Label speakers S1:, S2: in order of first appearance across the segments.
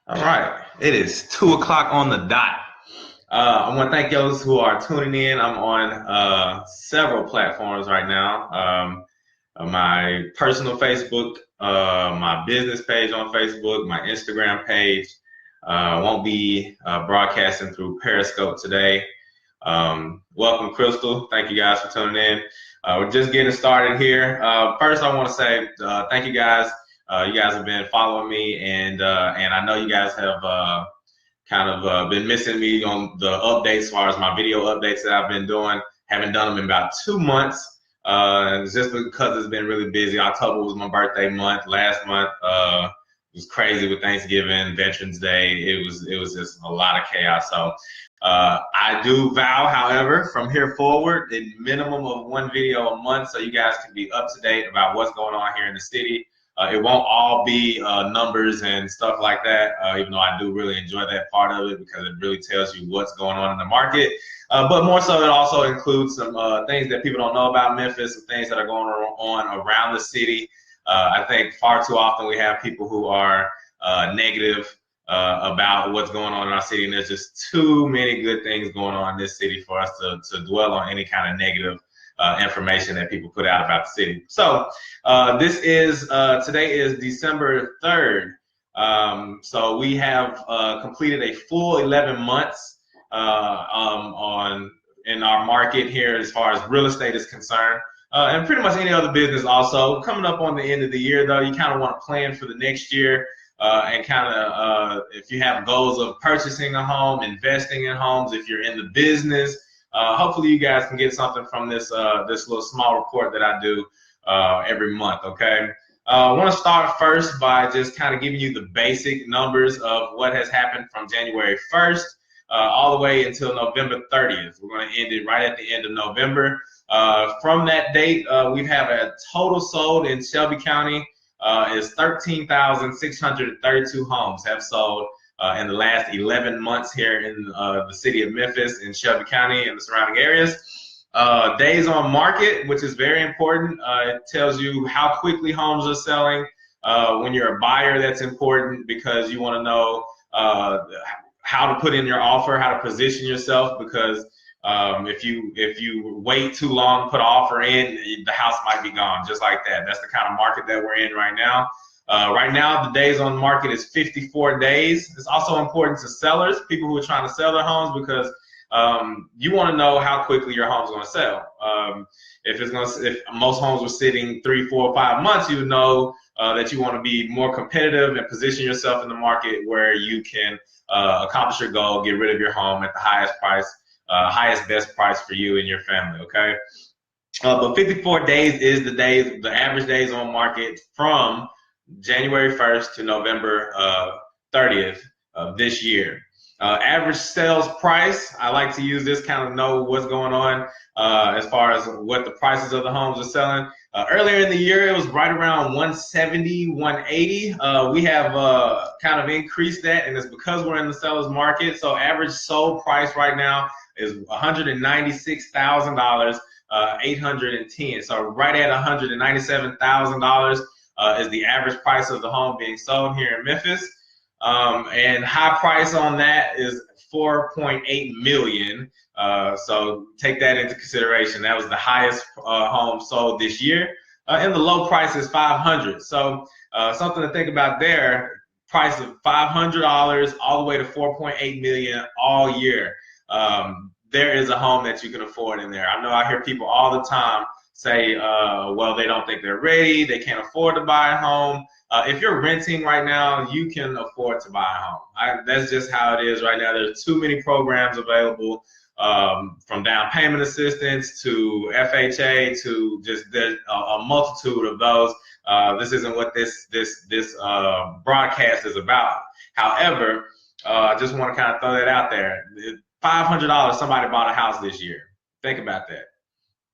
S1: All right, it is 2 o'clock on the dot. I want to thank those who are tuning in. I'm on several platforms right now. My personal Facebook, my business page on Facebook, my Instagram page. Won't be broadcasting through Periscope today. Welcome, Crystal. Thank you guys for tuning in. We're just getting started here. First, I want to say thank you guys. You guys have been following me, and I know you guys have been missing me on the updates as far as my video updates that I've been doing. Haven't done them in about 2 months. Just because it's been really busy. October was my birthday month. Last month it was crazy with Thanksgiving, Veterans Day. It was just a lot of chaos. So I do vow, however, from here forward, a minimum of one video a month, so you guys can be up to date about what's going on here in the city. It won't all be numbers and stuff like that, even though I do really enjoy that part of it because it really tells you what's going on in the market. But more so, it also includes some things that people don't know about Memphis, some things that are going on around the city. I think far too often we have people who are negative about what's going on in our city, and there's just too many good things going on in this city for us to dwell on any kind of negative information that people put out about the city. So today is December 3rd. So we have completed a full 11 months in our market here as far as real estate is concerned. And pretty much any other business also. Coming up on the end of the year, though, you kind of want to plan for the next year. And if you have goals of purchasing a home, investing in homes, if you're in the business, hopefully you guys can get something from this little small report that I do every month. Okay, I want to start first by just kind of giving you the basic numbers of what has happened from January 1st all the way until November 30th. We're going to end it right at the end of November. From that date, we have a total sold in Shelby County. Is 13,632 homes have sold in the last 11 months here in the city of Memphis in Shelby County and the surrounding areas. Days on market, which is very important. It tells you how quickly homes are selling. When you're a buyer, that's important because you want to know how to put in your offer, how to position yourself, because if you wait too long to put an offer in, the house might be gone just like that. That's the kind of market that we're in right now. Right now, the days on market is 54 days. It's also important to sellers, people who are trying to sell their homes, because you want to know how quickly your home's going to sell. If most homes were sitting 3, 4, 5 months, you would know that you want to be more competitive and position yourself in the market where you can accomplish your goal, get rid of your home at the highest price. Best price for you and your family, okay? But 54 days is the average days on market from January 1st to November 30th of this year. Average sales price, I like to use this kind of know what's going on as far as what the prices of the homes are selling. Earlier in the year, it was right around 170, 180. We have kind of increased that, and it's because we're in the seller's market. So average sold price right now is $196,000, 810. So right at $197,000 is the average price of the home being sold here in Memphis. And high price on that is $4.8 million. So take that into consideration. That was the highest home sold this year. And the low price is $500. So something to think about there. Price of $500 all the way to $4.8 million all year. There is a home that you can afford in there. I know I hear people all the time say, well, they don't think they're ready, they can't afford to buy a home. If you're renting right now, you can afford to buy a home. That's just how it is right now. There's too many programs available, from down payment assistance to FHA to just a multitude of those. This isn't what this broadcast is about. However, I just want to kind of throw that out there. $500, somebody bought a house this year. Think about that.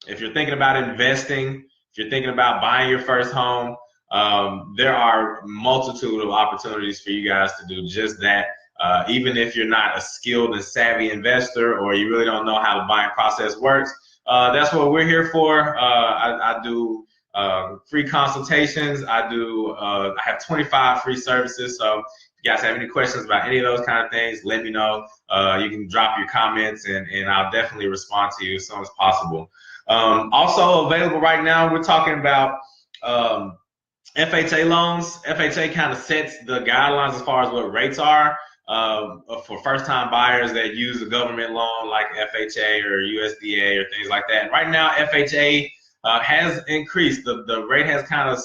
S1: If you're thinking about investing, if you're thinking about buying your first home, there are multitude of opportunities for you guys to do just that. Even if you're not a skilled and savvy investor, or you really don't know how the buying process works, that's what we're here for. I do free consultations. I have 25 free services. So if you guys have any questions about any of those kind of things, let me know. You can drop your comments and I'll definitely respond to you as soon as possible. Also available right now, we're talking about FHA loans. FHA kind of sets the guidelines as far as what rates are for first-time buyers that use a government loan like FHA or USDA or things like that. And right now, FHA has increased. The rate has kind of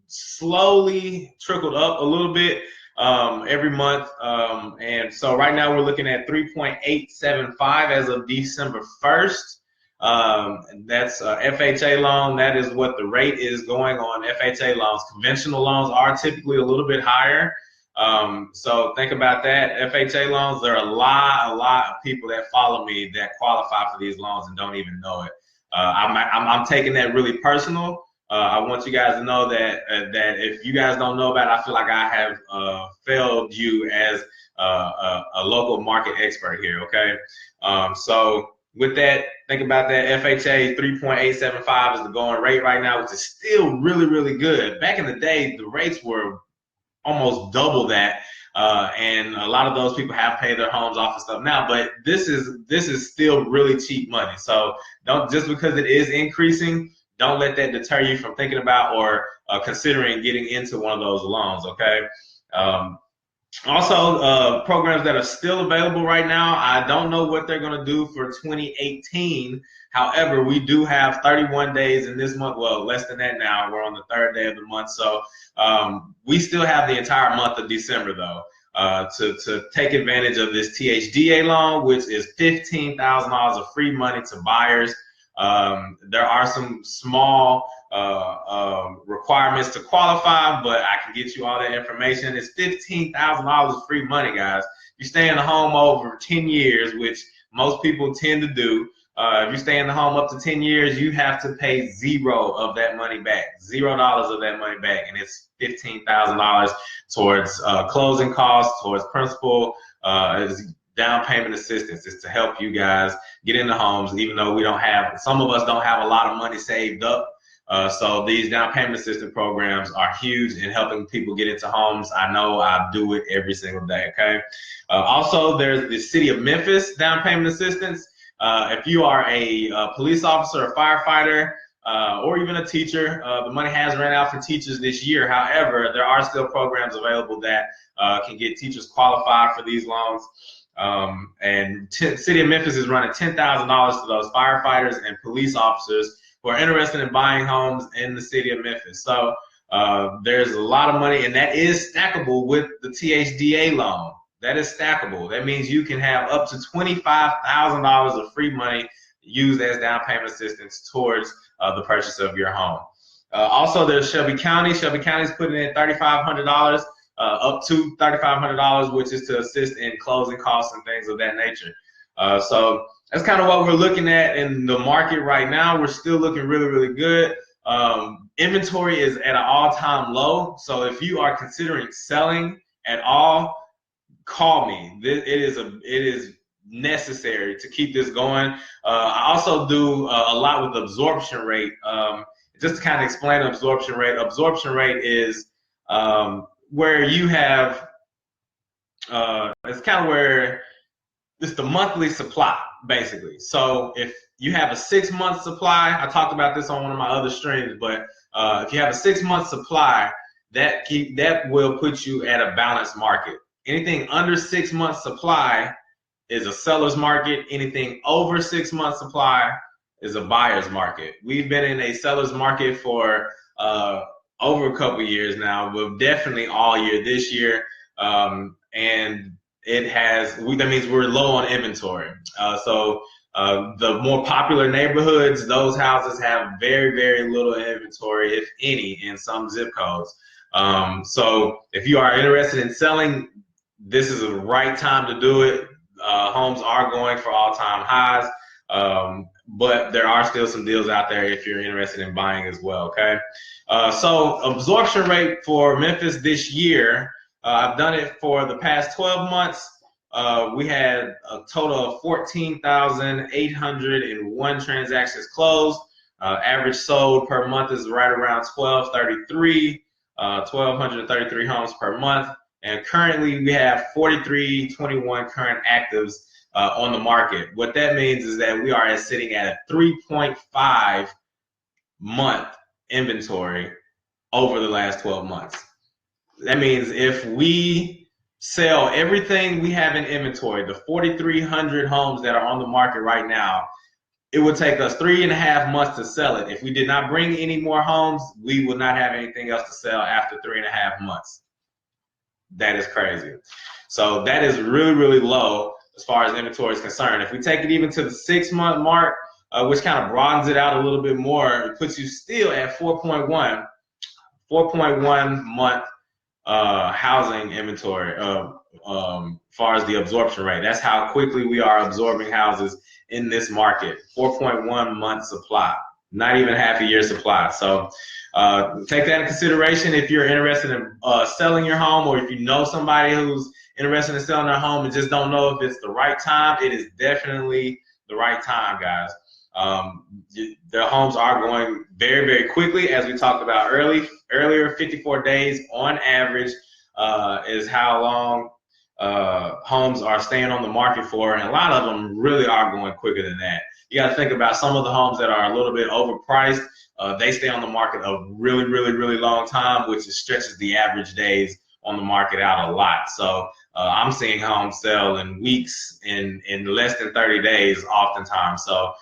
S1: slowly trickled up a little bit every month. And so right now we're looking at 3.875 as of December 1st. That's FHA loan. That is what the rate is going on FHA loans. Conventional loans are typically a little bit higher. So think about that. FHA loans, there are a lot of people that follow me that qualify for these loans and don't even know it. I'm taking that really personal. I want you guys to know that if you guys don't know about it, I feel like I have failed you as a local market expert here. Okay, so with that, think about that. FHA 3.875 is the going rate right now, which is still really good. Back in the day, the rates were almost double that, and a lot of those people have paid their homes off and stuff now. But this is still really cheap money. So don't, just because it is increasing, don't let that deter you from thinking about or considering getting into one of those loans. Okay. Also, programs that are still available right now, I don't know what they're going to do for 2018. However, we do have 31 days in this month. Well, less than that now. We're on the 3rd day of the month. So we still have the entire month of December, though, to take advantage of this THDA loan, which is $15,000 of free money to buyers. There are some small requirements to qualify, but I can get you all that information. It's $15,000 of free money, guys. You stay in the home over 10 years, which most people tend to do. If you stay in the home up to 10 years, you have to pay zero of that money back, $0 of that money back, and it's $15,000 towards closing costs, towards principal, down payment assistance. Is to help you guys get into homes, even though some of us don't have a lot of money saved up. So these down payment assistance programs are huge in helping people get into homes. I know I do it every single day. Okay. Also, there's the City of Memphis down payment assistance. If you are a police officer, a firefighter, or even a teacher, the money has ran out for teachers this year. However, there are still programs available that can get teachers qualified for these loans. And City of Memphis is running $10,000 to those firefighters and police officers who are interested in buying homes in the City of Memphis. So there's a lot of money, and that is stackable with the THDA loan. That is stackable. That means you can have up to $25,000 of free money used as down payment assistance towards the purchase of your home. Also, there's Shelby County. Shelby County is putting in $3,500, up to $3,500, which is to assist in closing costs and things of that nature. So that's kind of what we're looking at in the market right now. We're still looking really good. Inventory is at an all-time low. So if you are considering selling at all, call me. It is necessary to keep this going. I also do a lot with absorption rate. Just to kind of explain absorption rate. Absorption rate is where you have, it's kind of where it's the monthly supply, basically. So if you have a 6-month supply, I talked about this on one of my other streams, but if you have a 6-month supply, that will put you at a balanced market. Anything under 6 months supply is a seller's market. Anything over 6 months supply is a buyer's market. We've been in a seller's market for over a couple years now, but definitely all year this year. And that means we're low on inventory. So the more popular neighborhoods, those houses have very little inventory, if any, in some zip codes. So if you are interested in selling, this is the right time to do it. Homes are going for all-time highs, but there are still some deals out there if you're interested in buying as well. Okay. So absorption rate for Memphis this year, I've done it for the past 12 months. We had a total of 14,801 transactions closed. Average sold per month is right around 1,233 homes per month. And currently we have 4321 current actives on the market. What that means is that we are sitting at a 3.5 month inventory over the last 12 months. That means if we sell everything we have in inventory, the 4,300 homes that are on the market right now, it would take us 3.5 months to sell it. If we did not bring any more homes, we would not have anything else to sell after 3.5 months. That is crazy. So that is really, really low as far as inventory is concerned. If we take it even to the 6-month mark, which kind of broadens it out a little bit more, it puts you still at 4.1 month housing inventory as far as the absorption rate. That's how quickly we are absorbing houses in this market. 4.1 month supply, not even half a year supply. So take that into consideration if you're interested in selling your home, or if you know somebody who's interested in selling their home and just don't know if it's the right time. It is definitely the right time, guys. Their homes are going very, very quickly, as we talked about earlier. 54 days on average is how long homes are staying on the market for, and a lot of them really are going quicker than that. You got to think about some of the homes that are a little bit overpriced. They stay on the market a really, really, really long time, which stretches the average days on the market out a lot. So I'm seeing homes sell in weeks, in less than 30 days oftentimes. So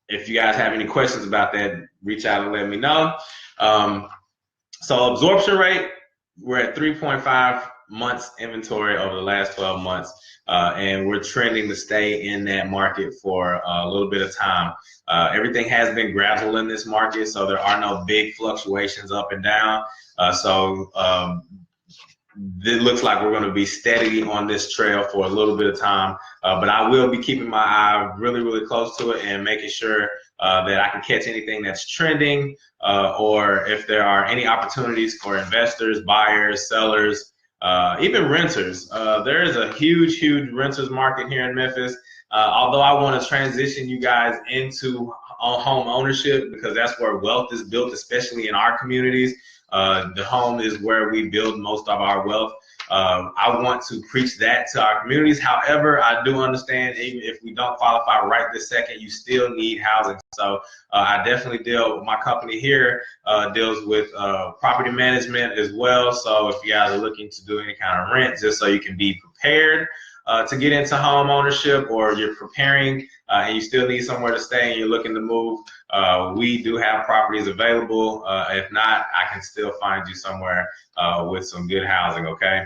S1: if you guys have any questions about that, reach out and let me know. So absorption rate, we're at 3.5 months inventory over the last 12 months, and we're trending to stay in that market for a little bit of time. Everything has been gradual in this market, so there are no big fluctuations up and down. It looks like we're going to be steady on this trail for a little bit of time, but I will be keeping my eye really, really close to it and making sure that I can catch anything that's trending, or if there are any opportunities for investors, buyers, sellers, even renters. There is a huge, huge renters market here in Memphis. Although I want to transition you guys into home ownership, because that's where wealth is built, especially in our communities. The home is where we build most of our wealth. I want to preach that to our communities. However, I do understand even if we don't qualify right this second, you still need housing. So I definitely my company here deals with property management as well. So if you guys are looking to do any kind of rent, just so you can be prepared to get into home ownership, or you're preparing and you still need somewhere to stay and you're looking to move, we do have properties available. If not, I can still find you somewhere with some good housing, okay?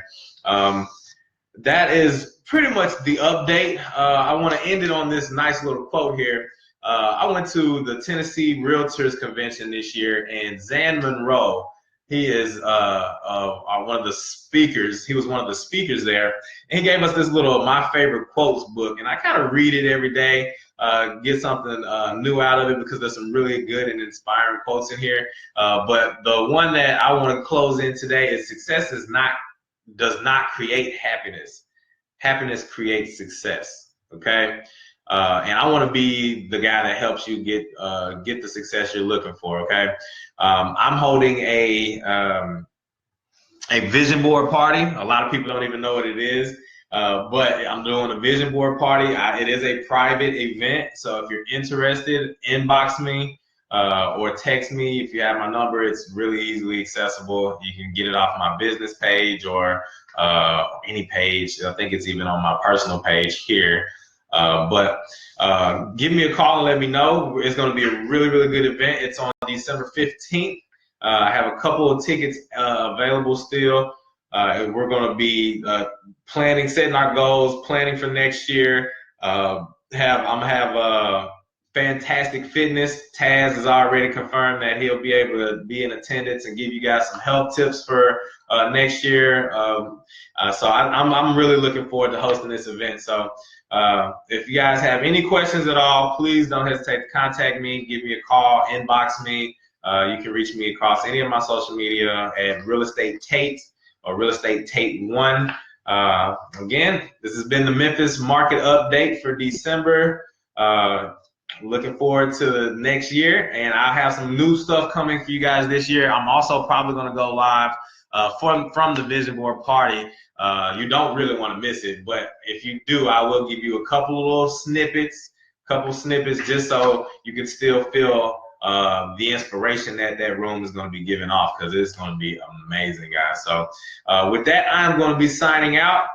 S1: That is pretty much the update. I want to end it on this nice little quote here. I went to the Tennessee Realtors Convention this year, and Zan Monroe, he is one of the speakers. He was one of the speakers there, and he gave us this little My Favorite Quotes book, and I kind of read it every day, get something new out of it, because there's some really good and inspiring quotes in here. But the one that I want to close in today is: success does not create happiness. Happiness creates success. Okay. And I want to be the guy that helps you get the success you're looking for. Okay. I'm holding a vision board party. A lot of people don't even know what it is, but I'm doing a vision board party. It is a private event, so if you're interested, inbox me or text me. If you have my number, it's really easily accessible. You can get it off my business page or any page. I think it's even on my personal page here. But give me a call and let me know. It's going to be a really, really good event. It's on December 15th. I have a couple of tickets available still. And we're going to be planning, setting our goals, planning for next year. I'm gonna have Fantastic Fitness. Taz has already confirmed that he'll be able to be in attendance and give you guys some health tips for next year. So I'm really looking forward to hosting this event. So if you guys have any questions at all, please don't hesitate to contact me. Give me a call, inbox me. You can reach me across any of my social media at Real Estate Tate or Real Estate Tate 1. Again, this has been the Memphis Market Update for December. looking forward to the next year, and I'll have some new stuff coming for you guys this year. I'm also probably going to go live from the vision board party. You don't really want to miss it, but if you do, I will give you a couple of little snippets, just so you can still feel the inspiration that room is going to be giving off, because it's going to be amazing, guys. So with that, I'm going to be signing out.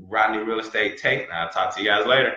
S1: Rodney Real Estate Take, and I'll talk to you guys later.